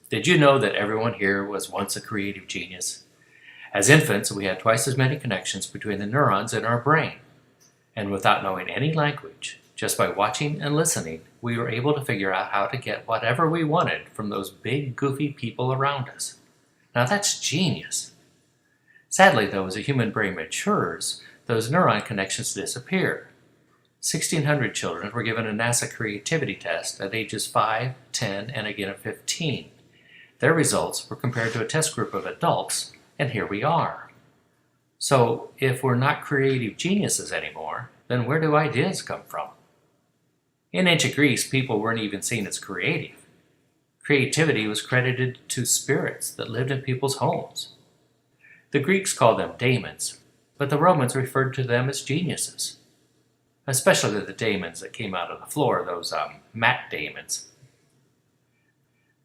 Did you know that everyone here was once a creative genius? As infants, we had twice as many connections between the neurons in our brain. And without knowing any language, just by watching and listening, we were able to figure out how to get whatever we wanted from those big, goofy people around us. Now that's genius. Sadly, though, as a human brain matures, those neuron connections disappear. 1,600 children were given a NASA creativity test at ages 5, 10, and again at 15. Their results were compared to a test group of adults, and here we are. So, if we're not creative geniuses anymore, then where do ideas come from? In ancient Greece, people weren't even seen as creative. Creativity was credited to spirits that lived in people's homes. The Greeks called them daemons, but the Romans referred to them as geniuses. Especially the daemons that came out of the floor, those mat daemons.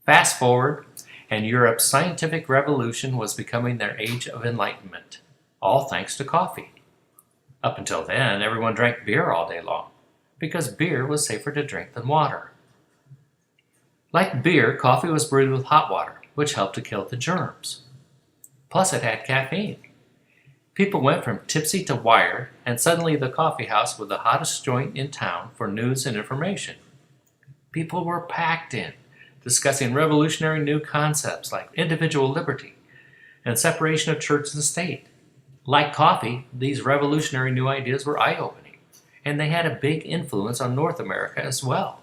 Fast forward, and Europe's scientific revolution was becoming their age of enlightenment, all thanks to coffee. Up until then, everyone drank beer all day long, because beer was safer to drink than water. Like beer, coffee was brewed with hot water, which helped to kill the germs. Plus, it had caffeine. People went from tipsy to wired, and suddenly the coffee house was the hottest joint in town for news and information. People were packed in, discussing revolutionary new concepts like individual liberty and separation of church and state. Like coffee, these revolutionary new ideas were eye-opening, and they had a big influence on North America as well.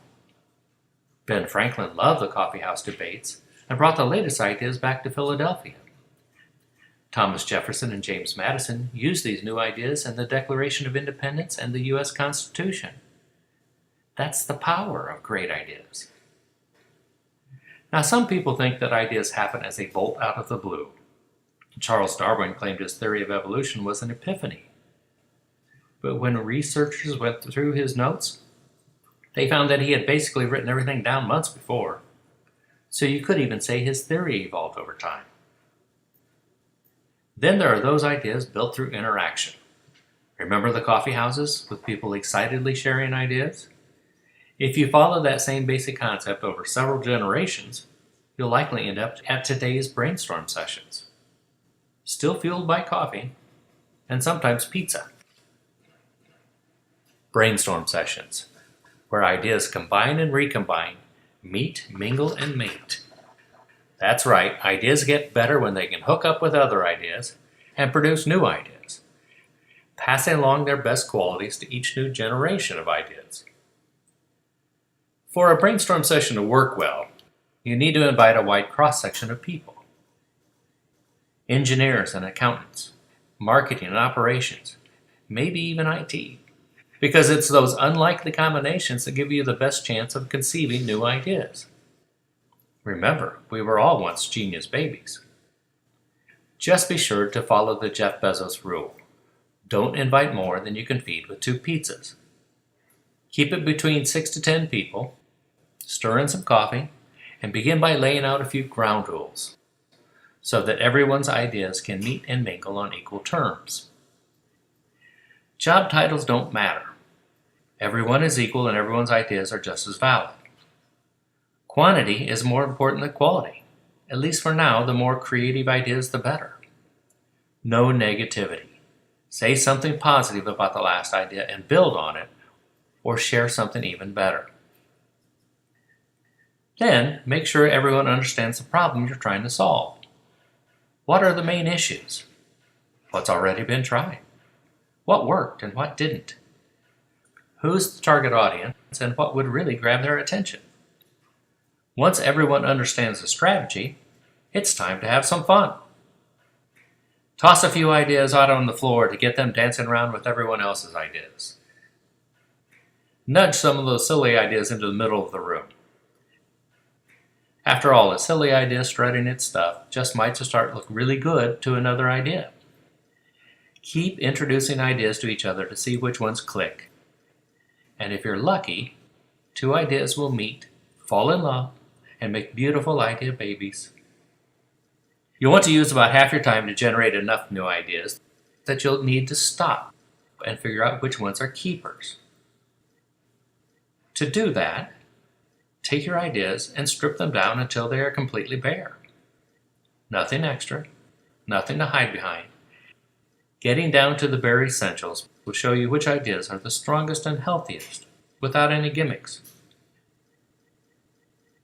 Ben Franklin loved the coffeehouse debates and brought the latest ideas back to Philadelphia. Thomas Jefferson and James Madison used these new ideas in the Declaration of Independence and the U.S. Constitution. That's the power of great ideas. Now, some people think that ideas happen as a bolt out of the blue. Charles Darwin claimed his theory of evolution was an epiphany. But when researchers went through his notes, they found that he had basically written everything down months before. So you could even say his theory evolved over time. Then there are those ideas built through interaction. Remember the coffee houses with people excitedly sharing ideas? If you follow that same basic concept over several generations, you'll likely end up at today's brainstorm sessions. Still fueled by coffee, and sometimes pizza. Brainstorm sessions, where ideas combine and recombine, meet, mingle, and mate. That's right, ideas get better when they can hook up with other ideas and produce new ideas, passing along their best qualities to each new generation of ideas. For a brainstorm session to work well, you need to invite a wide cross-section of people. Engineers and accountants, marketing and operations, maybe even IT, because it's those unlikely combinations that give you the best chance of conceiving new ideas. Remember, we were all once genius babies. Just be sure to follow the Jeff Bezos rule. Don't invite more than you can feed with 2 pizzas. Keep it between 6 to 10 people, stir in some coffee, and begin by laying out a few ground rules so that everyone's ideas can meet and mingle on equal terms. Job titles don't matter. Everyone is equal and everyone's ideas are just as valid. Quantity is more important than quality. At least for now, the more creative ideas, the better. No negativity. Say something positive about the last idea and build on it, or share something even better. Then, make sure everyone understands the problem you're trying to solve. What are the main issues? What's already been tried? What worked and what didn't? Who's the target audience and what would really grab their attention? Once everyone understands the strategy, it's time to have some fun. Toss a few ideas out on the floor to get them dancing around with everyone else's ideas. Nudge some of those silly ideas into the middle of the room. After all, a silly idea strutting its stuff just might start look really good to another idea. Keep introducing ideas to each other to see which ones click. And if you're lucky, 2 ideas will meet, fall in love, and make beautiful idea babies. You'll want to use about half your time to generate enough new ideas that you'll need to stop and figure out which ones are keepers. To do that, Take your ideas and strip them down until they are completely bare. Nothing extra, nothing to hide behind. Getting down to the bare essentials will show you which ideas are the strongest and healthiest, without any gimmicks.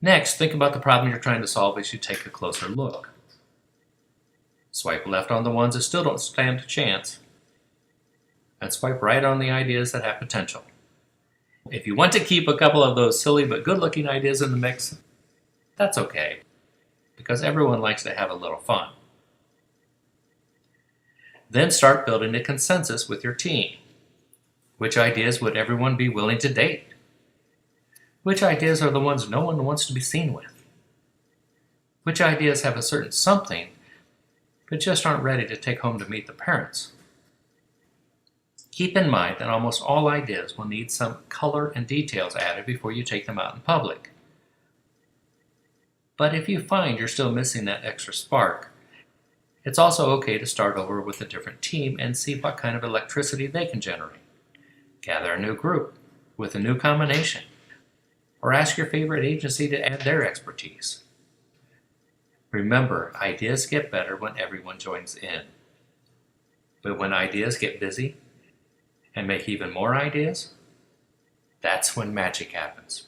Next, think about the problem you're trying to solve as you take a closer look. Swipe left on the ones that still don't stand a chance, and swipe right on the ideas that have potential. If you want to keep a couple of those silly but good-looking ideas in the mix, that's okay, because everyone likes to have a little fun. Then start building a consensus with your team. Which ideas would everyone be willing to date? Which ideas are the ones no one wants to be seen with? Which ideas have a certain something, but just aren't ready to take home to meet the parents? Keep in mind that almost all ideas will need some color and details added before you take them out in public. But if you find you're still missing that extra spark, it's also okay to start over with a different team and see what kind of electricity they can generate. Gather a new group with a new combination, or ask your favorite agency to add their expertise. Remember, ideas get better when everyone joins in. But when ideas get busy and make even more ideas, that's when magic happens.